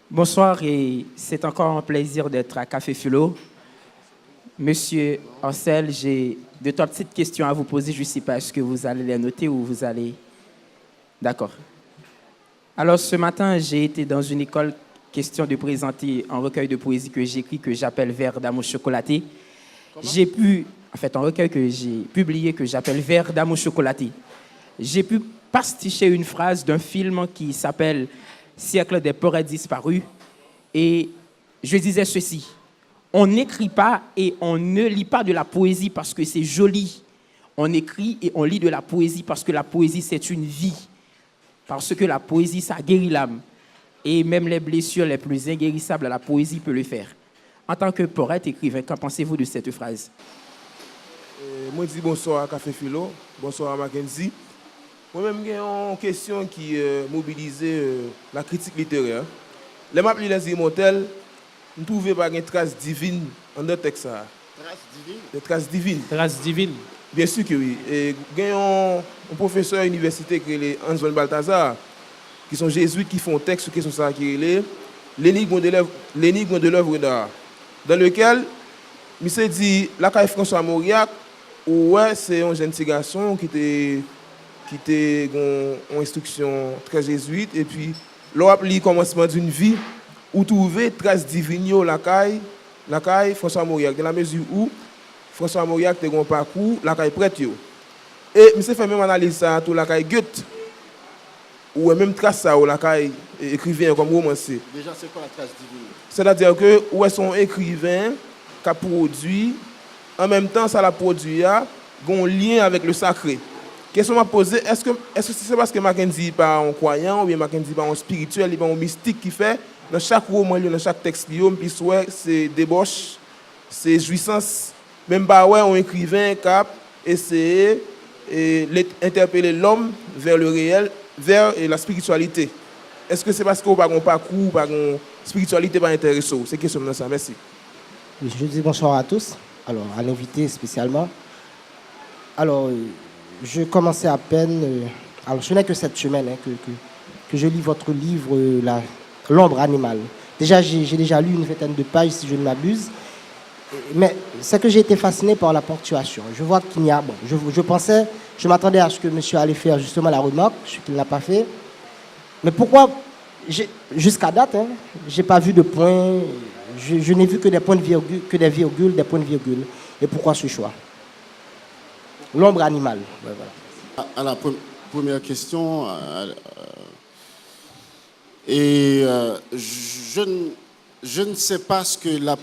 Bonsoir et c'est encore un plaisir d'être à Café Philo. Monsieur Ancel, j'ai 2-3 petites questions à vous poser. Je ne sais pas, est-ce que vous allez les noter ou vous allez... D'accord. Alors ce matin, j'ai été dans une école, question de présenter un recueil de poésie que j'ai écrit, que j'appelle Vers d'amour chocolaté. Un recueil que j'ai publié que j'appelle Vers d'amour chocolaté. J'ai pu pasticher une phrase d'un film qui s'appelle Siècle des poètes disparus. Et je disais ceci: on n'écrit pas et on ne lit pas de la poésie parce que c'est joli. On écrit et on lit de la poésie parce que la poésie, c'est une vie. Parce que la poésie, ça guérit l'âme. Et même les blessures les plus inguérissables, la poésie peut le faire. En tant que poète, écrivain, qu'en pensez-vous de cette phrase? Moi, je dis bonsoir à Café Philo, bonsoir à Mackenzie. Moi-même, j'ai une question qui mobilise la critique littéraire. Les maps les immortels, nous ne trouvons pas une trace divine en notre texte. Trace divine? Des traces divines. Trace divine. Bien sûr que oui. Il y a un professeur à l'université qui est Hans von Balthasar, qui sont jésuites qui font un texte sur ça qui est l'énigme de l'œuvre d'art, dans lequel il s'est dit la caille François Mauriac, ouais, c'est un jeune petit garçon qui était en instruction très jésuite, et puis l'on a appelé le commencement d'une vie où trouver trace divine la caille François Mauriac, dans la mesure où François Mauriac a un parcours, la caille prête. Et je fait même analyse ça tout la caille Goethe, ou même trace ça ou la caille écrivain comme romancier. Déjà, c'est quoi la trace divine? C'est-à-dire que où est son écrivain qui a produit, en même temps ça l'a produit a un lien avec le sacré. Question m'a posée, est-ce que c'est parce que Mackenzie n'est pas un croyant ou bien Mackenzie n'est pas un spirituel, il n'est pas un mystique qui fait dans chaque roman, dans chaque texte, puis soit c'est débauche, c'est jouissance. Même pas ouais, un écrivain qui a essayé d'interpeller l'homme vers le réel, vers la spiritualité. Est-ce que c'est parce qu'on n'a pas un parcours, pas une spiritualité pas intéressante? C'est question de ça. Merci. Je dis bonsoir à tous. Alors, à l'invité spécialement. Alors, je commençais à peine. Alors, ce n'est que cette semaine que je lis votre livre, L'ombre animale. Déjà, j'ai déjà lu une vingtaine de pages, si je ne m'abuse. Mais c'est que j'ai été fasciné par la ponctuation. Je vois qu'il y a... Bon, je m'attendais à ce que monsieur allait faire justement la remarque, ce qu'il n'a pas fait. Mais pourquoi, jusqu'à date, je n'ai pas vu de points, je n'ai vu que des points de virgule, que des virgules, des points de virgule. Et pourquoi ce choix? L'ombre animale. Ouais, voilà. À la première question, je ne sais pas ce que la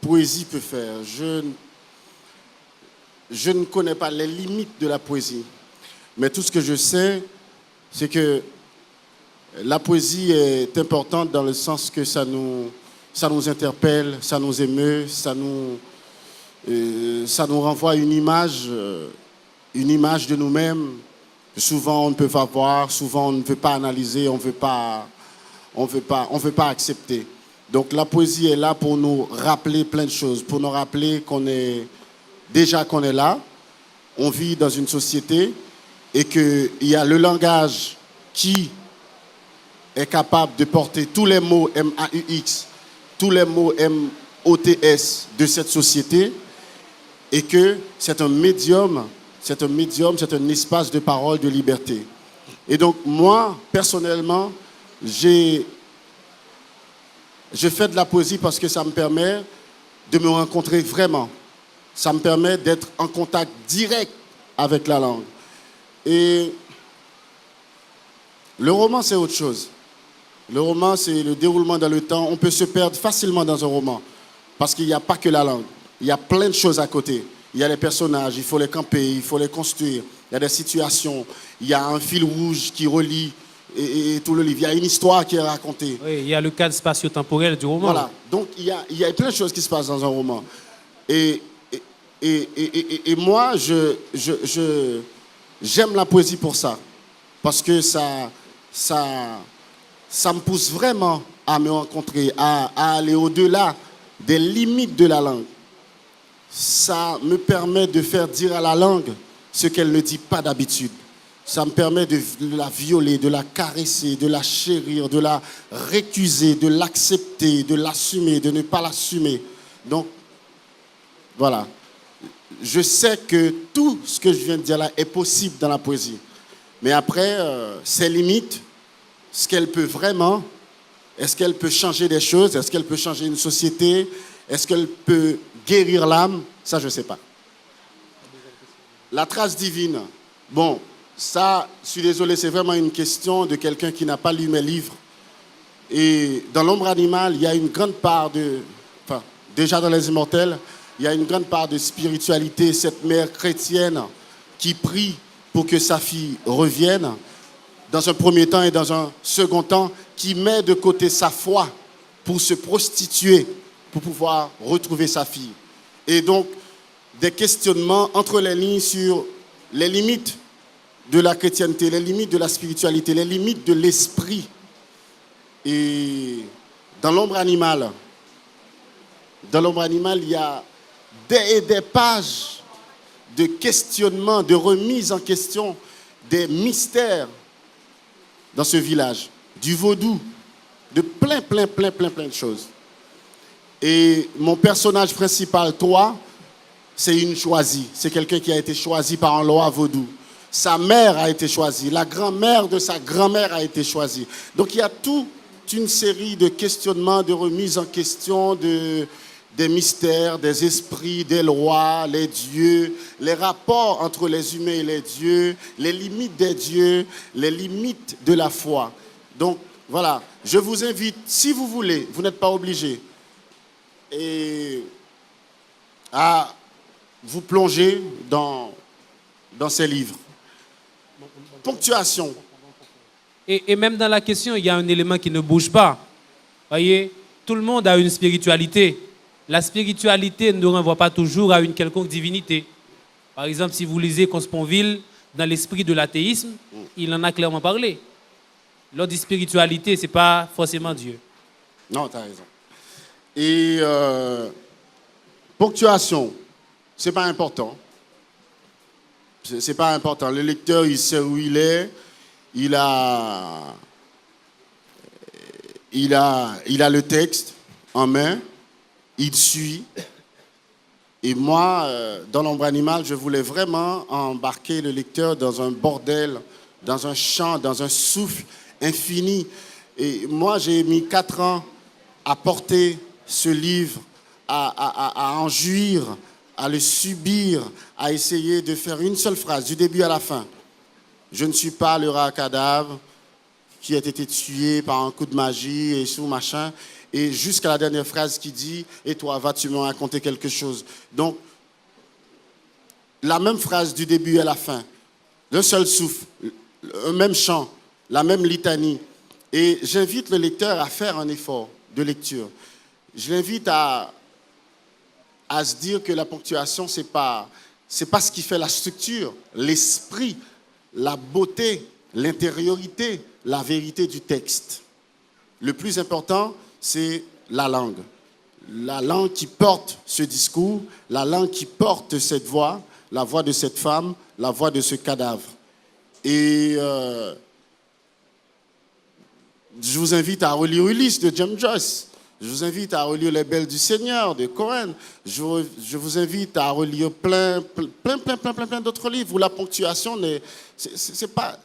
poésie peut faire. Je ne connais pas les limites de la poésie. Mais tout ce que je sais, c'est que la poésie est importante dans le sens que ça nous interpelle, ça nous émeut, ça nous renvoie une image de nous-mêmes que souvent on ne peut pas voir, souvent on ne veut pas analyser, on ne veut pas accepter. Donc la poésie est là pour nous rappeler plein de choses, pour nous rappeler qu'on est là, on vit dans une société et qu'il y a le langage qui est capable de porter tous les mots M-A-U-X, tous les mots M-O-T-S de cette société et que c'est un médium c'est un médium, c'est un espace de parole, de liberté. Et donc, moi, personnellement, je fais de la poésie parce que ça me permet de me rencontrer vraiment. Ça me permet d'être en contact direct avec la langue. Et le roman, c'est autre chose. Le roman, c'est le déroulement dans le temps. On peut se perdre facilement dans un roman parce qu'il n'y a pas que la langue. Il y a plein de choses à côté. Il y a les personnages, il faut les camper, il faut les construire. Il y a des situations, il y a un fil rouge qui relie et tout le livre. Il y a une histoire qui est racontée. Oui, il y a le cadre spatio-temporel du roman. Voilà. Donc, il y a plein de choses qui se passent dans un roman. Et moi, j'aime la poésie pour ça. Parce que ça me pousse vraiment à me rencontrer, à aller au-delà des limites de la langue. Ça me permet de faire dire à la langue ce qu'elle ne dit pas d'habitude. Ça me permet de la violer, de la caresser, de la chérir, de la récuser, de l'accepter, de l'assumer, de ne pas l'assumer. Donc, voilà. Je sais que tout ce que je viens de dire là est possible dans la poésie. Mais après, ses limites, ce qu'elle peut vraiment, est-ce qu'elle peut changer des choses? Est-ce qu'elle peut changer une société? Est-ce qu'elle peut guérir l'âme? Ça, je ne sais pas. La trace divine. Bon, ça, je suis désolé, c'est vraiment une question de quelqu'un qui n'a pas lu mes livres. Et dans l'ombre animale, il y a une grande part de... Enfin, déjà dans les immortels, il y a une grande part de spiritualité. Cette mère chrétienne qui prie pour que sa fille revienne, dans un premier temps et dans un second temps, qui met de côté sa foi pour se prostituer, pour pouvoir retrouver sa fille. Et donc, des questionnements entre les lignes sur les limites de la chrétienté, les limites de la spiritualité, les limites de l'esprit. Et dans l'ombre animale, il y a des pages de questionnement, de remise en question des mystères dans ce village, du vaudou, de plein de choses. Et mon personnage principal, toi, c'est une choisie. C'est quelqu'un qui a été choisi par un loi vaudou. Sa mère a été choisie. La grand-mère de sa grand-mère a été choisie. Donc il y a toute une série de questionnements, de remises en question des mystères, des esprits, des lois, les dieux, les rapports entre les humains et les dieux, les limites des dieux, les limites de la foi. Donc voilà, je vous invite, si vous voulez, vous n'êtes pas obligé, et à vous plonger dans ces livres. Ponctuation. Et même dans la question, il y a un élément qui ne bouge pas. Voyez, tout le monde a une spiritualité. La spiritualité ne renvoie pas toujours à une quelconque divinité. Par exemple, si vous lisez Consponville, dans l'esprit de l'athéisme, il en a clairement parlé. L'ordre de spiritualité, ce n'est pas forcément Dieu. Non, tu as raison. Et ponctuation, ce n'est pas important. C'est pas important. Le lecteur, il sait où il est. Il a le texte en main. Il suit. Et moi, dans l'ombre animale, je voulais vraiment embarquer le lecteur dans un bordel, dans un chant, dans un souffle infini. Et moi, j'ai mis 4 ans à porter ce livre, à en jouir, à le subir, à essayer de faire une seule phrase, du début à la fin. Je ne suis pas le rat cadavre qui a été tué par un coup de magie et tout machin. Et jusqu'à la dernière phrase qui dit « Et toi, vas-tu me raconter quelque chose ?» Donc, la même phrase du début à la fin, le seul souffle, un même chant, la même litanie. Et j'invite le lecteur à faire un effort de lecture. Je l'invite à se dire que la ponctuation, c'est pas ce qui fait la structure, l'esprit, la beauté, l'intériorité, la vérité du texte. Le plus important, c'est la langue. La langue qui porte ce discours, la langue qui porte cette voix, la voix de cette femme, la voix de ce cadavre. Et je vous invite à relire Ulysse de James Joyce. Je vous invite à relire Les Belles du Seigneur de Cohen. Je vous invite à relire plein d'autres livres où la ponctuation c'est pas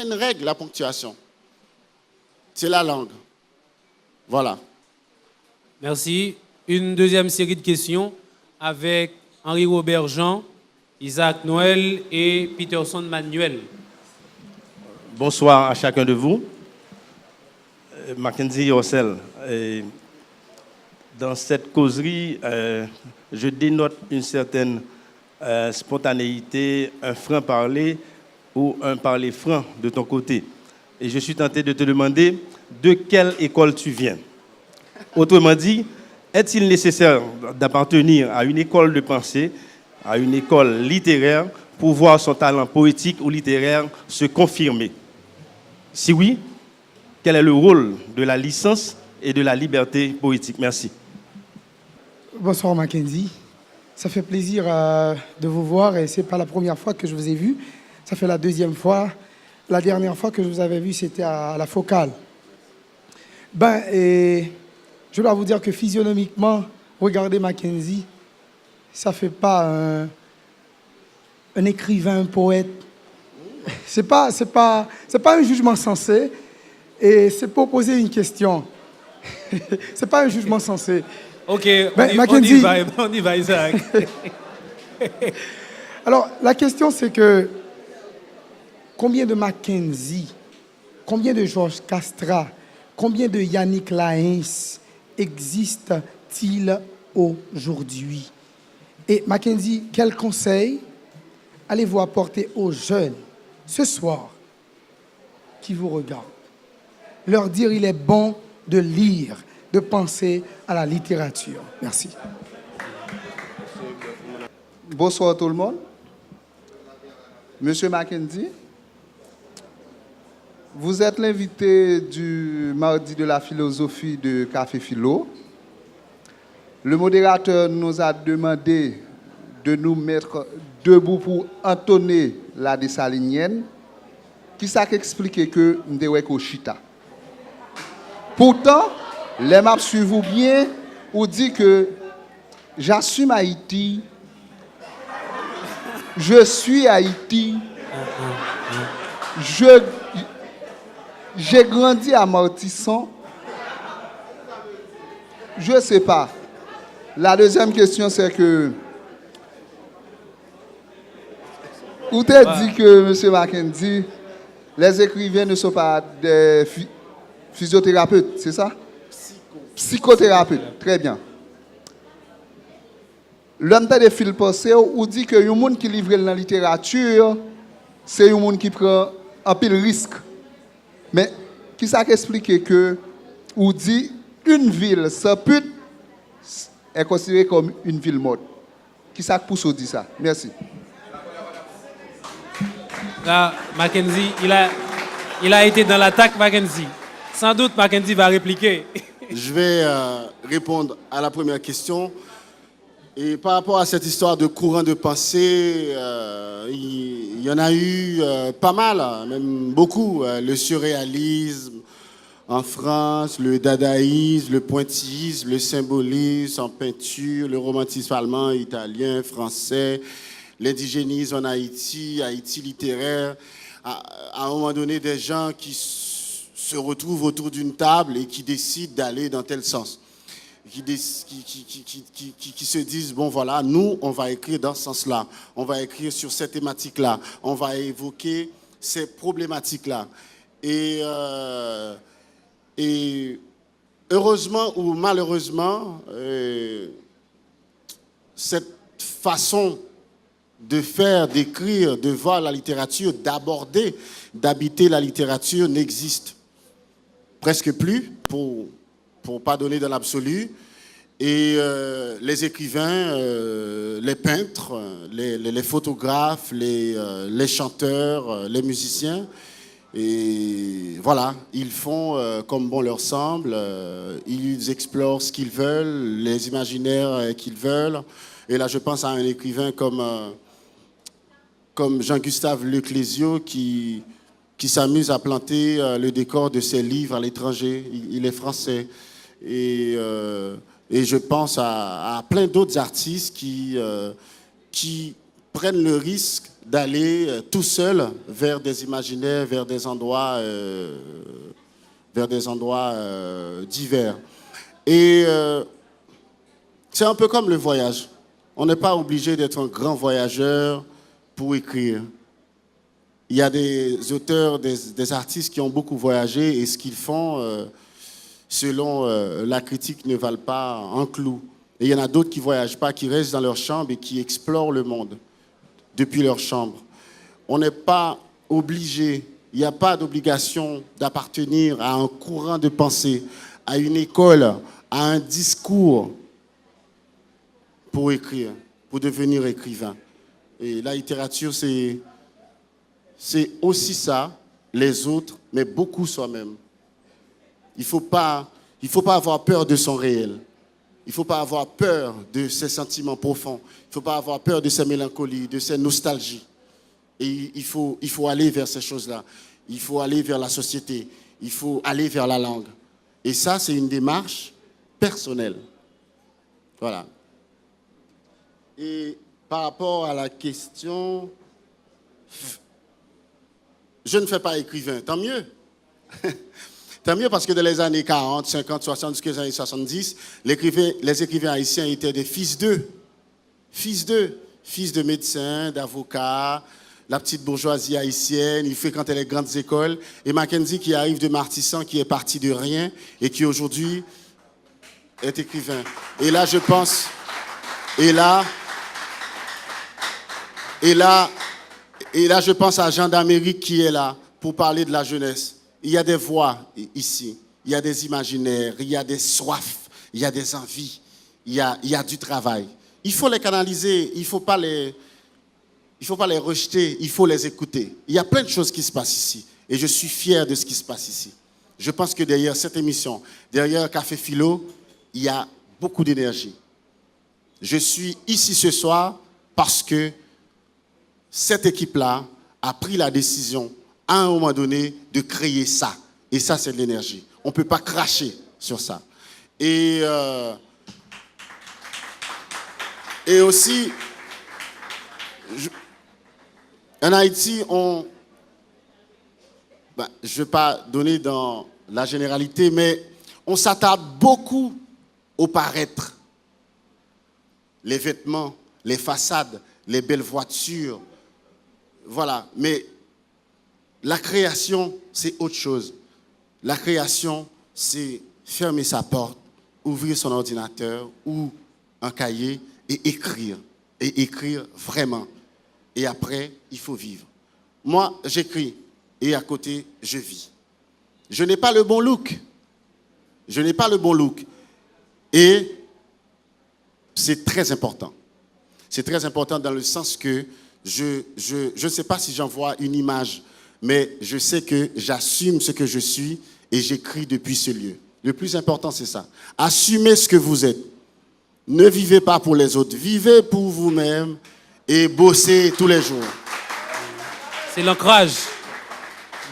une règle, la ponctuation. C'est la langue. Voilà. Merci. Une deuxième série de questions avec Henri-Robert Jean, Isaac Noël et Peterson Manuel. Bonsoir à chacun de vous. Mackenzie Orsel, dans cette causerie, je dénote une certaine spontanéité, un franc-parler ou un parler franc de ton côté. Et je suis tenté de te demander de quelle école tu viens. Autrement dit, est-il nécessaire d'appartenir à une école de pensée, à une école littéraire, pour voir son talent poétique ou littéraire se confirmer? Si oui, quel est le rôle de la licence et de la liberté poétique? Merci. Bonsoir Mackenzie. Ça fait plaisir de vous voir et ce n'est pas la première fois que je vous ai vu. Ça fait la deuxième fois. La dernière fois que je vous avais vu, c'était à la Focale. Et je dois vous dire que physionomiquement, regardez Mackenzie, ça ne fait pas un écrivain, un poète. C'est pas un jugement sensé. Et c'est pour poser une question. C'est pas un jugement sensé. Ok, Mackenzie, on y va, Isaac. Alors, la question c'est que combien de Mackenzie, combien de Georges Castra, combien de Yannick Laens existent-ils aujourd'hui? Et Mackenzie, quel conseil allez-vous apporter aux jeunes ce soir qui vous regardent? Leur dire il est bon de lire, de penser à la littérature. Merci. Bonsoir tout le monde. Monsieur Mackenzie, vous êtes l'invité du mardi de la philosophie de Café Philo. Le modérateur nous a demandé de nous mettre debout pour entonner la dessalinienne, qui s'est expliqué que nous devons chita. Pourtant, les maps suivent bien ou dit que j'assume Haïti, je suis Haïti, j'ai grandi à Martisson, je ne sais pas. La deuxième question, c'est que vous t'avez dit que, M. Mackenzie, les écrivains ne sont pas des physiothérapeutes, c'est ça? Psychothérapeute, très bien. L'homme de fil passé, ou dit que les gens qui livrent dans la littérature, c'est les gens qui prennent un peu de risque. Mais qui ça explique que, ou dit, une ville sans pute est considérée comme une ville morte. Qui ça pousse ou dit ça? Merci. Là, Mackenzie, il a été dans l'attaque, Mackenzie. Sans doute, Mackenzie va répliquer. Je vais répondre à la première question. Et par rapport à cette histoire de courant de pensée, il y en a eu pas mal, même beaucoup. Le surréalisme en France, le dadaïsme, le pointillisme, le symbolisme en peinture, le romantisme allemand, italien, français, l'indigénisme en Haïti, Haïti littéraire. À un moment donné, des gens qui se retrouvent autour d'une table et qui décident d'aller dans tel sens. Qui se disent, bon voilà, nous, on va écrire dans ce sens-là. On va écrire sur cette thématique-là. On va évoquer ces problématiques-là. Et heureusement ou malheureusement, cette façon de faire, d'écrire, de voir la littérature, d'aborder, d'habiter la littérature n'existe presque plus, pour pas donner dans l'absolu. Et les écrivains, les peintres, les photographes, les chanteurs, les musiciens, et voilà, ils font comme bon leur semble, ils explorent ce qu'ils veulent, les imaginaires qu'ils veulent. Et là, je pense à un écrivain comme Jean-Gustave Leclésio qui s'amuse à planter le décor de ses livres à l'étranger. Il est français. Et je pense à plein d'autres artistes qui prennent le risque d'aller tout seuls vers des imaginaires, vers des endroits divers. Et c'est un peu comme le voyage. On n'est pas obligé d'être un grand voyageur pour écrire. Il y a des auteurs, des artistes qui ont beaucoup voyagé et ce qu'ils font, selon la critique, ne valent pas un clou. Et il y en a d'autres qui ne voyagent pas, qui restent dans leur chambre et qui explorent le monde depuis leur chambre. On n'est pas obligé, il n'y a pas d'obligation d'appartenir à un courant de pensée, à une école, à un discours pour écrire, pour devenir écrivain. Et la littérature, c'est aussi ça, les autres, mais beaucoup soi-même. Il ne faut pas avoir peur de son réel. Il ne faut pas avoir peur de ses sentiments profonds. Il ne faut pas avoir peur de ses mélancolies, de ses nostalgies. Et il faut aller vers ces choses-là. Il faut aller vers la société. Il faut aller vers la langue. Et ça, c'est une démarche personnelle. Voilà. Et par rapport à la question, je ne fais pas écrivain, tant mieux. Tant mieux parce que dans les années 40, 50, 60, jusqu'aux années 70, les écrivains haïtiens étaient des fils d'eux. Fils de médecins, d'avocats, la petite bourgeoisie haïtienne, ils fréquentaient les grandes écoles. Et Mackenzie qui arrive de Martissan, qui est parti de rien et qui aujourd'hui est écrivain. Et là, je pense... Et là, je pense à Jean d'Amérique qui est là pour parler de la jeunesse. Il y a des voix ici, il y a des imaginaires, il y a des soifs, il y a des envies, il y a du travail. Il faut les canaliser, il ne faut pas les rejeter, il faut les écouter. Il y a plein de choses qui se passent ici et je suis fier de ce qui se passe ici. Je pense que derrière cette émission, derrière Café Philo, il y a beaucoup d'énergie. Je suis ici ce soir parce que cette équipe-là a pris la décision à un moment donné de créer ça. Et ça, c'est de l'énergie. On ne peut pas cracher sur ça. Et aussi, en Haïti, je ne vais pas donner dans la généralité, mais on s'attarde beaucoup au paraître. Les vêtements, les façades, les belles voitures. Voilà. Mais la création, c'est autre chose. La création, c'est fermer sa porte, ouvrir son ordinateur ou un cahier et écrire. Et écrire vraiment. Et après, il faut vivre. Moi, j'écris et à côté, je vis. Je n'ai pas le bon look. Et c'est très important. C'est très important dans le sens que je ne sais pas si j'envoie une image, mais je sais que j'assume ce que je suis et j'écris depuis ce lieu. Le plus important, c'est ça. Assumez ce que vous êtes. Ne vivez pas pour les autres. Vivez pour vous-même et bossez tous les jours. C'est l'ancrage.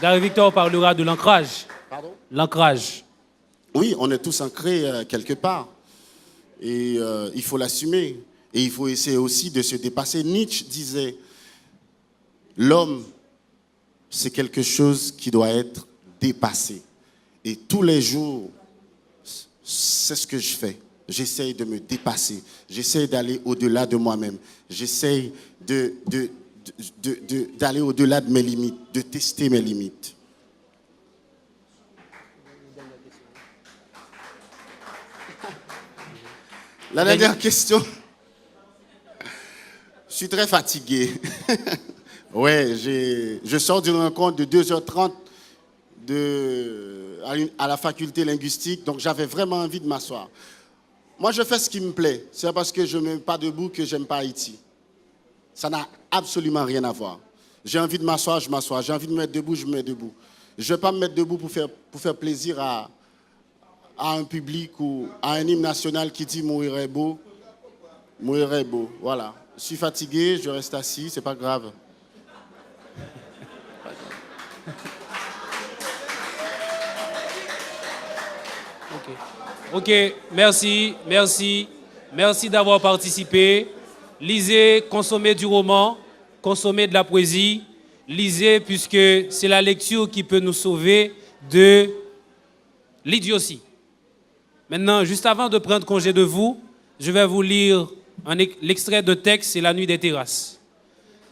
Gary Victor parlera de l'ancrage. Pardon ? L'ancrage. Oui, on est tous ancrés quelque part. Et il faut l'assumer. Et il faut essayer aussi de se dépasser. Nietzsche disait, l'homme, c'est quelque chose qui doit être dépassé. Et tous les jours, c'est ce que je fais. J'essaye de me dépasser. J'essaye d'aller au-delà de moi-même. J'essaye d'aller au-delà de mes limites, de tester mes limites. La dernière question. Je suis très fatigué. Ouais, je sors d'une rencontre de 2h30 à la faculté linguistique, donc j'avais vraiment envie de m'asseoir. Moi, je fais ce qui me plaît. C'est parce que je ne me mets pas debout que j'aime pas Haïti. Ça n'a absolument rien à voir. J'ai envie de m'asseoir, je m'assois. J'ai envie de me mettre debout, je me mets debout. Je ne vais pas me mettre debout pour faire plaisir à un public ou à un hymne national qui dit « Mourir est beau ». Mourir est beau, voilà. Je suis fatigué, je reste assis, c'est pas grave. Ok. Ok, merci d'avoir participé. Lisez, consommez du roman, consommez de la poésie. Lisez puisque c'est la lecture qui peut nous sauver de l'idiotie. Maintenant, juste avant de prendre congé de vous, je vais vous lire l'extrait de texte, c'est La nuit des terrasses.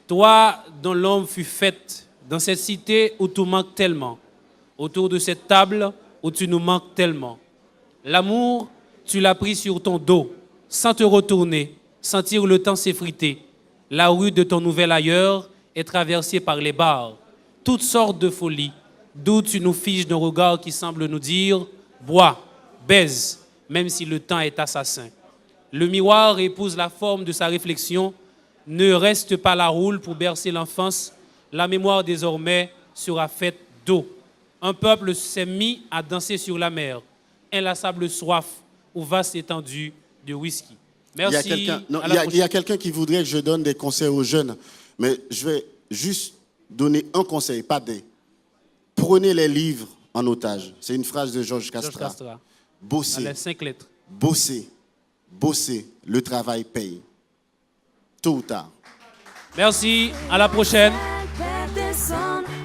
Toi, dont l'homme fut faite, dans cette cité où tout manque tellement, autour de cette table où tu nous manques tellement. L'amour, tu l'as pris sur ton dos, sans te retourner, sentir le temps s'effriter. La rue de ton nouvel ailleurs est traversée par les bars, toutes sortes de folies, d'où tu nous fiches d'un regard qui semble nous dire « bois, baise », même si le temps est assassin. Le miroir épouse la forme de sa réflexion, ne reste pas la roule pour bercer l'enfance, la mémoire désormais sera faite d'eau. Un peuple s'est mis à danser sur la mer, inlassable soif ou vaste étendue de whisky. Merci. Il y a quelqu'un qui voudrait que je donne des conseils aux jeunes, mais je vais juste donner un conseil, pas des. Prenez les livres en otage. C'est une phrase de Georges Castra. Bossez. Dans les 5 lettres. Bossez. Bossez. Le travail paye. Tôt ou tard. Merci. À la prochaine.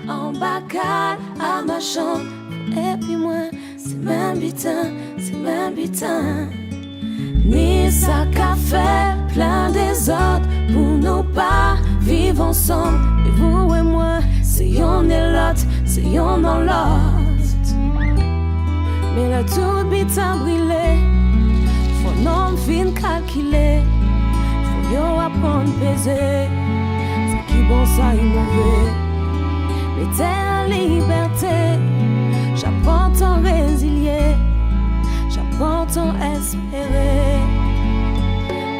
En bacal à ma chambre. Et puis moi, c'est même butin. Ni ça qu'a fait plein des autres pour nous pas vivre ensemble. Et vous et moi, c'est yon et l'autre, c'est yon dans l'autre. Mais là tout bitin brûlé, faut non fin calculer, faut yo apprendre peser. C'est qui bon ça y mauvais. Mais t'es en liberté, j'apprends ton résilier, j'apprends ton espérer.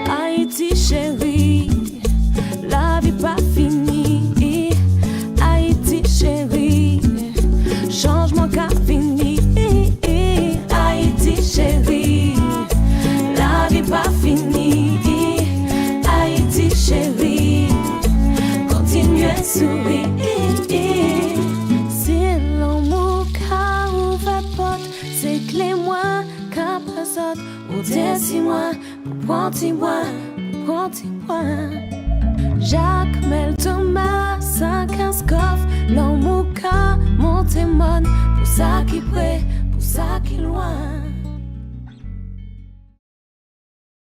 Haïti chérie, la vie pas finie. Haïti chérie, changement qu'a fini. Haïti chérie, la vie pas finie. Haïti chérie, continue à sourire. Si l'amour qu'a ouvert porte, c'est que les mois qu'a passé. Ou dis-moi, prends-moi. Jacques Mel Thomas, 5-15 coffres, l'amour qu'a monté mon. Pour ça qui près, pour ça qui loin.